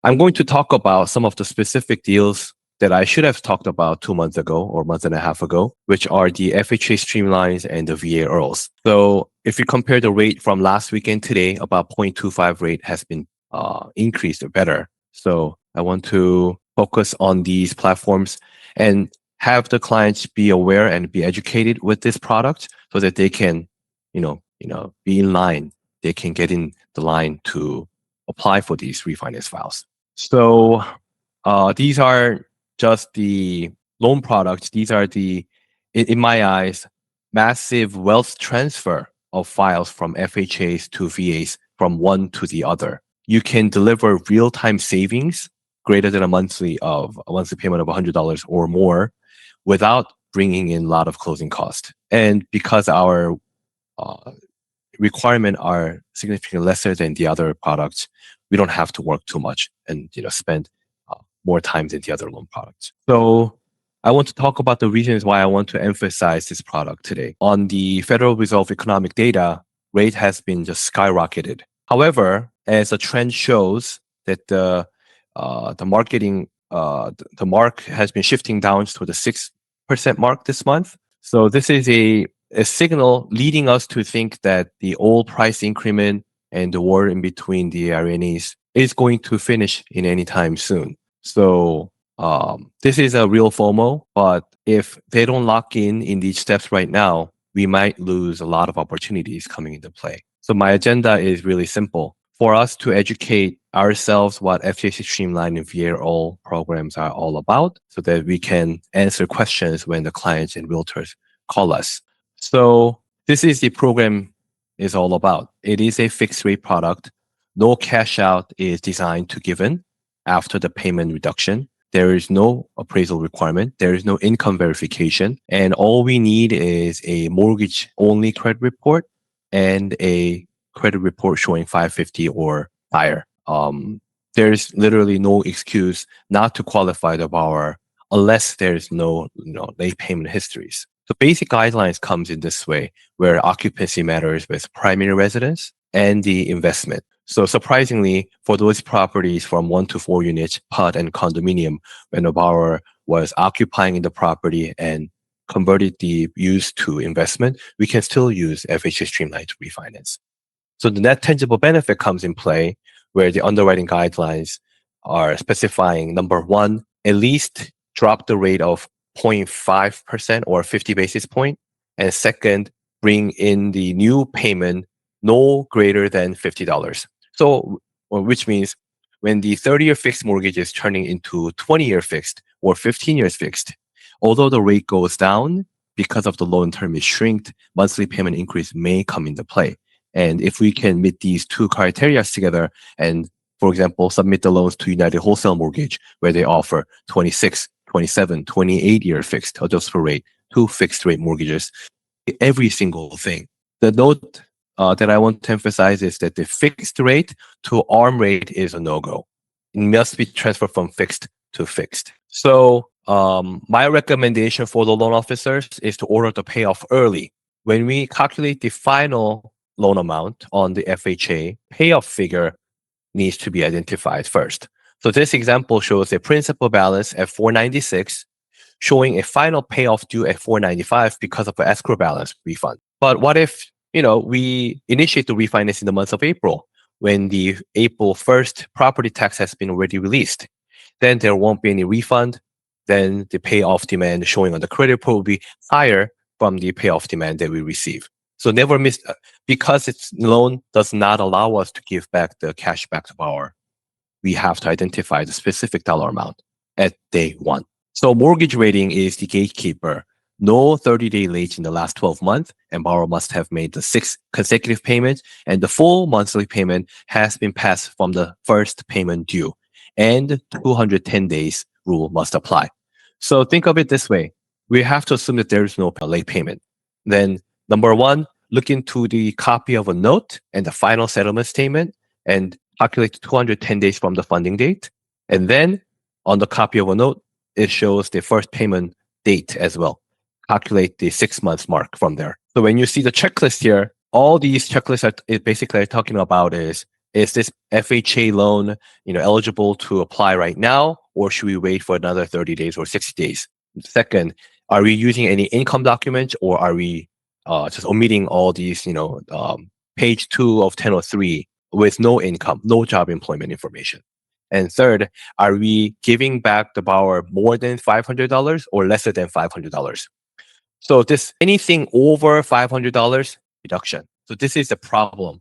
I'm going to talk about some of the specific deals that I should have talked about 2 months ago or a month and a half ago, which are the FHA streamlines and the VA IRRRLs. So if you compare the rate from last weekend today, about 0.25 rate has been increased or better. So I want to focus on these platforms and have the clients be aware and be educated with this product so that they can, be in line. They can get in the line to apply for these refinance files. So these are just the loan products. These are in my eyes, massive wealth transfer of files from FHAs to VAs from one to the other. You can deliver real-time savings greater than a monthly payment of $100 or more without bringing in a lot of closing cost. And because our requirement are significantly lesser than the other products, we don't have to work too much and spend more time than the other loan products. So I want to talk about the reasons why I want to emphasize this product today. On the Federal Reserve economic data, rate has been just skyrocketed. However, as the trend shows that the mark has been shifting down to the 6% mark this month. So this is a signal leading us to think that the oil price increment and the war in between the Iranians is going to finish in any time soon. So this is a real FOMO, but if they don't lock in these steps right now, we might lose a lot of opportunities coming into play. So my agenda is really simple. For us to educate ourselves what FHA Streamline and VA IRRRL programs are all about so that we can answer questions when the clients and realtors call us. So this is the program is all about. It is a fixed rate product. No cash out is designed to given after the payment reduction. There is no appraisal requirement. There is no income verification. And all we need is a mortgage only credit report and a credit report showing 550 or higher. There's literally no excuse not to qualify the borrower unless there's no late payment histories. So basic guidelines comes in this way, where occupancy matters with primary residence and the investment. So surprisingly, for those properties from 1 to 4 units, PUD and condominium, when a borrower was occupying in the property and converted the use to investment, we can still use FHA Streamline to refinance. So the net tangible benefit comes in play where the underwriting guidelines are specifying, number one, at least drop the rate of 0.5% or 50 basis point. And second, bring in the new payment no greater than $50. So, which means when the 30-year fixed mortgage is turning into 20-year fixed or 15 years fixed, although the rate goes down because of the loan term is shrinked, monthly payment increase may come into play. And if we can meet these two criteria together and, for example, submit the loans to United Wholesale Mortgage, where they offer 26, 27, 28-year fixed adjustable rate, two fixed rate mortgages, every single thing. The note that I want to emphasize is that the fixed rate to ARM rate is a no-go. It must be transferred from fixed to fixed. So my recommendation for the loan officers is to order the payoff early. When we calculate the final loan amount on the FHA, payoff figure needs to be identified first. So this example shows a principal balance at $496, showing a final payoff due at $495 because of the escrow balance refund. But what if we initiate the refinance in the month of April when the April 1st property tax has been already released? Then there won't be any refund. Then the payoff demand showing on the credit report will be higher from the payoff demand that we receive. So never miss, because its loan does not allow us to give back the cash back to borrower. We have to identify the specific dollar amount at day one. So mortgage rating is the gatekeeper. No 30-day late in the last 12 months, and borrower must have made the 6 consecutive payments, and the full monthly payment has been passed from the first payment due, and 210 days rule must apply. So think of it this way. We have to assume that there is no late payment. Then number one, look into the copy of a note and the final settlement statement and calculate 210 days from the funding date. And then on the copy of a note, it shows the first payment date as well. Calculate the 6 months mark from there. So when you see the checklist here, all these checklists are basically talking about is is this FHA loan, eligible to apply right now, or should we wait for another 30 days or 60 days? Second, are we using any income documents, or are we just omitting all these, page 2 of 1003 with no income, no job employment information? And third, are we giving back the borrower more than $500 or lesser than $500? So this anything over $500 reduction. So this is the problem.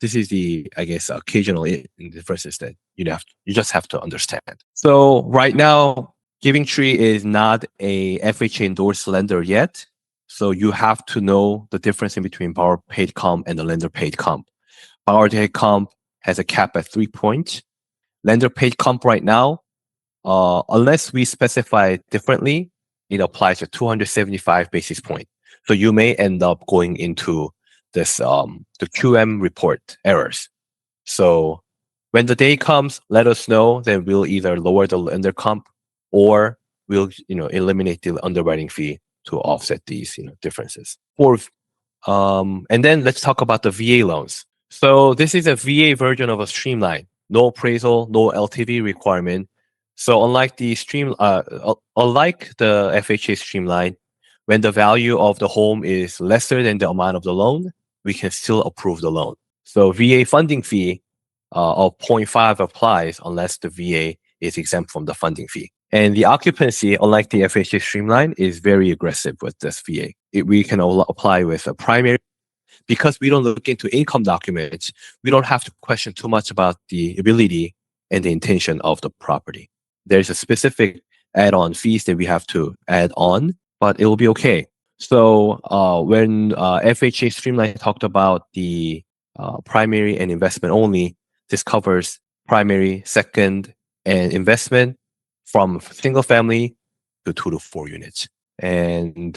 This is the, I guess, occasional differences that you just have to understand. So right now, Giving Tree is not a FHA endorsed lender yet. So you have to know the difference in between borrower paid comp and the lender paid comp. Borrower paid comp has a cap at 3 points. Lender paid comp right now, unless we specify it differently, it applies to 275 basis point. So you may end up going into this the QM report errors. So when the day comes, let us know. Then we'll either lower the lender comp, or we'll eliminate the underwriting fee to offset these differences. And then let's talk about the VA loans. So this is a VA version of a streamline. No appraisal, no LTV requirement. So unlike the FHA streamline, when the value of the home is lesser than the amount of the loan, we can still approve the loan. So VA funding fee of 0.5 applies unless the VA is exempt from the funding fee. And the occupancy, unlike the FHA streamline, is very aggressive with this VA. We can apply with a primary. Because we don't look into income documents, we don't have to question too much about the ability and the intention of the property. There's a specific add-on fees that we have to add on, but it will be okay. So when FHA Streamline talked about the primary and investment only, this covers primary, second, and investment from single family to 2 to 4 units. And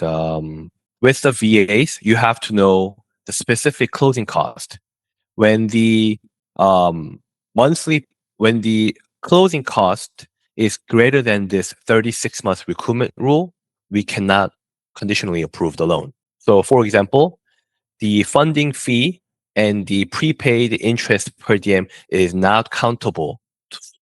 with the VAs, you have to know the specific closing cost. When the closing cost is greater than this 36-month recoupment rule, we cannot conditionally approve the loan. So for example, the funding fee and the prepaid interest per diem is not countable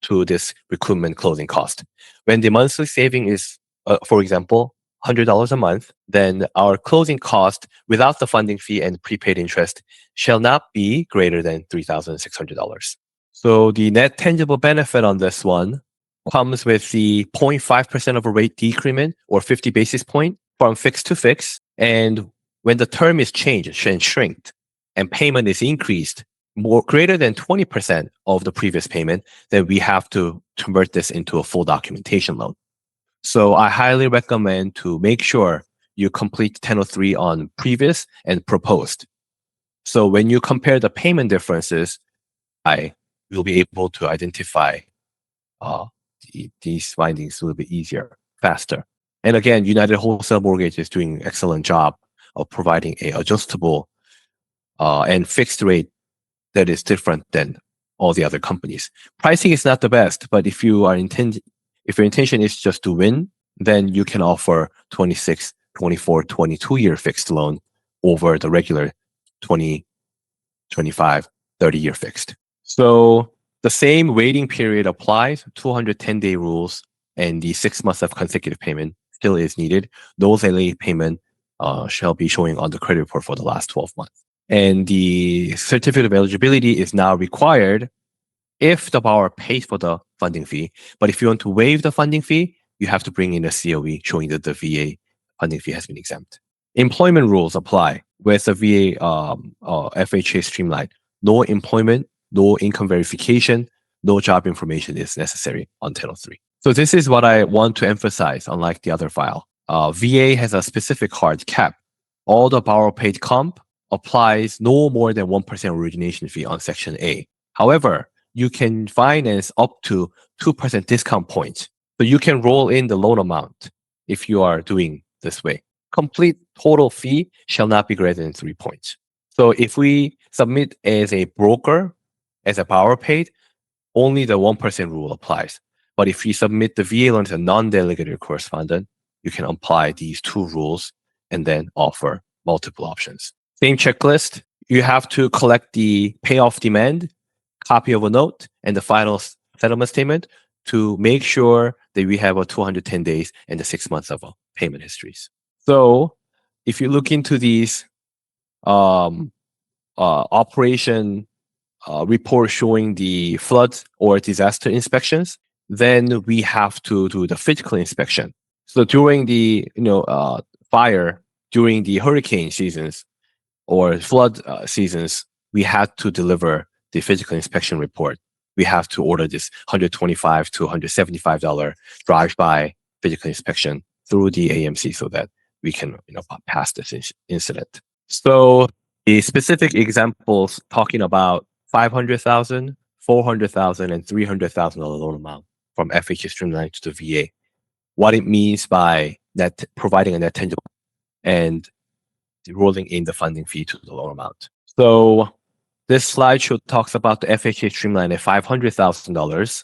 to this recoupment closing cost. When the monthly saving is, for example, $100 a month, then our closing cost without the funding fee and prepaid interest shall not be greater than $3,600. So the net tangible benefit on this one comes with the 0.5% of a rate decrement or 50 basis point from fixed to fixed. And when the term is changed and shrinked and payment is increased more greater than 20% of the previous payment, then we have to convert this into a full documentation loan. So I highly recommend to make sure you complete 1003 on previous and proposed. So when you compare the payment differences, I will be able to identify these findings a little bit easier, faster. And again, United Wholesale Mortgage is doing an excellent job of providing a adjustable and fixed rate that is different than all the other companies. Pricing is not the best, but if your intention is just to win, then you can offer 26, 24, 22-year fixed loan over the regular 20, 25, 30-year fixed. So the same waiting period applies, 210-day rules, and the 6 months of consecutive payment still is needed. Those late payment shall be showing on the credit report for the last 12 months. And the certificate of eligibility is now required if the borrower pays for the funding fee. But if you want to waive the funding fee, you have to bring in a COE showing that the VA funding fee has been exempt. Employment rules apply with the VA FHA streamline. No employment, no income verification, no job information is necessary on 1003. So this is what I want to emphasize, unlike the other file. VA has a specific hard cap. All the borrower paid comp applies no more than 1% origination fee on Section A. However, you can finance up to 2% discount points. So you can roll in the loan amount if you are doing this way. Complete total fee shall not be greater than 3 points. So if we submit as a broker, as a borrower paid, only the 1% rule applies. But if you submit the VA loan as a non-delegated correspondent, you can apply these two rules and then offer multiple options. Same checklist. You have to collect the payoff demand copy of a note, and the final settlement statement to make sure that we have a 210 days and the 6 months of payment histories. So if you look into these um, operation report showing the flood or disaster inspections, then we have to do the physical inspection. So during the fire, during the hurricane seasons or flood seasons, we had to deliver the physical inspection report. We have to order this $125 to $175 drive-by physical inspection through the AMC so that we can pass this incident. So the specific examples talking about 500,000, 400,000, and $300,000 loan amount from FHA Streamline to the VA. What it means by net providing a net tangible and rolling in the funding fee to the loan amount. So this slideshow talks about the FHA Streamline at $500,000.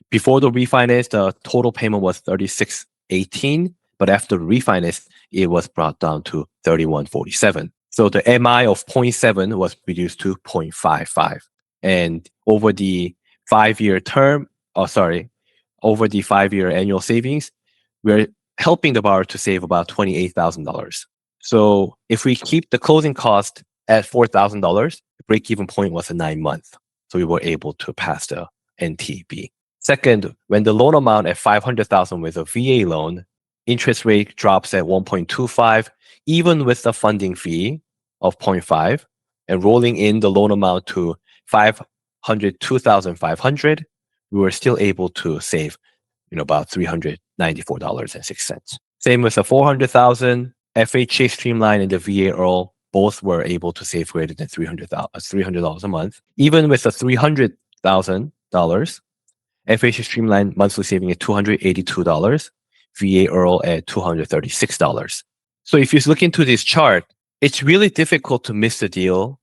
Before the refinance, the total payment was $36.18, but after the refinance, it was brought down to $31.47. So the MI of 0.7 was reduced to 0.55. And over the 5-year term, over the 5-year annual savings, we're helping the borrower to save about $28,000. So if we keep the closing cost at $4,000, the break-even point was a 9-month. So we were able to pass the NTB. Second, when the loan amount at $500,000 with a VA loan, interest rate drops at 1.25, even with the funding fee of 0.5, and rolling in the loan amount to $502,500, we were still able to save about $394.06. Same with the 400,000, FHA Streamline and the VA Earl both were able to save greater than $300 a month. Even with the $300,000, FHA Streamline monthly saving at $282, VA Earl at $236. So if you look into this chart, it's really difficult to miss the deal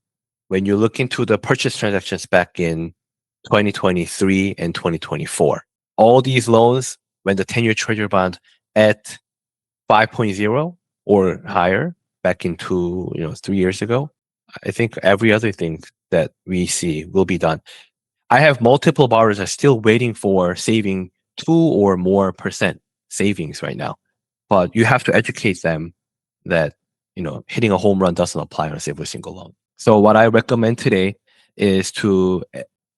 when you look into the purchase transactions back in 2023 and 2024. All these loans, when the 10-year treasury bond at 5.0 or higher back in 3 years ago, I think every other thing that we see will be done. I have multiple borrowers that are still waiting for saving 2 or more % savings right now, but you have to educate them that hitting a home run doesn't apply on every single loan. So what I recommend today is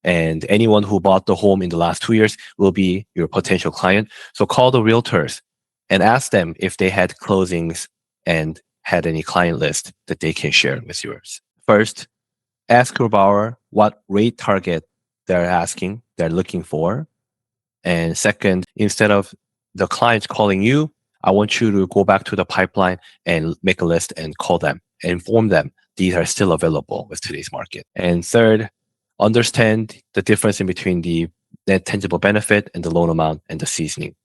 and anyone who bought the home in the last 2 years will be your potential client. So call the realtors and ask them if they had closings and had any client list that they can share with yours. First, ask your borrower what rate target they're looking for. And second, instead of the clients calling you, I want you to go back to the pipeline and make a list and call them and inform them these are still available with today's market. And third, understand the difference in between the net tangible benefit and the loan amount and the seasoning.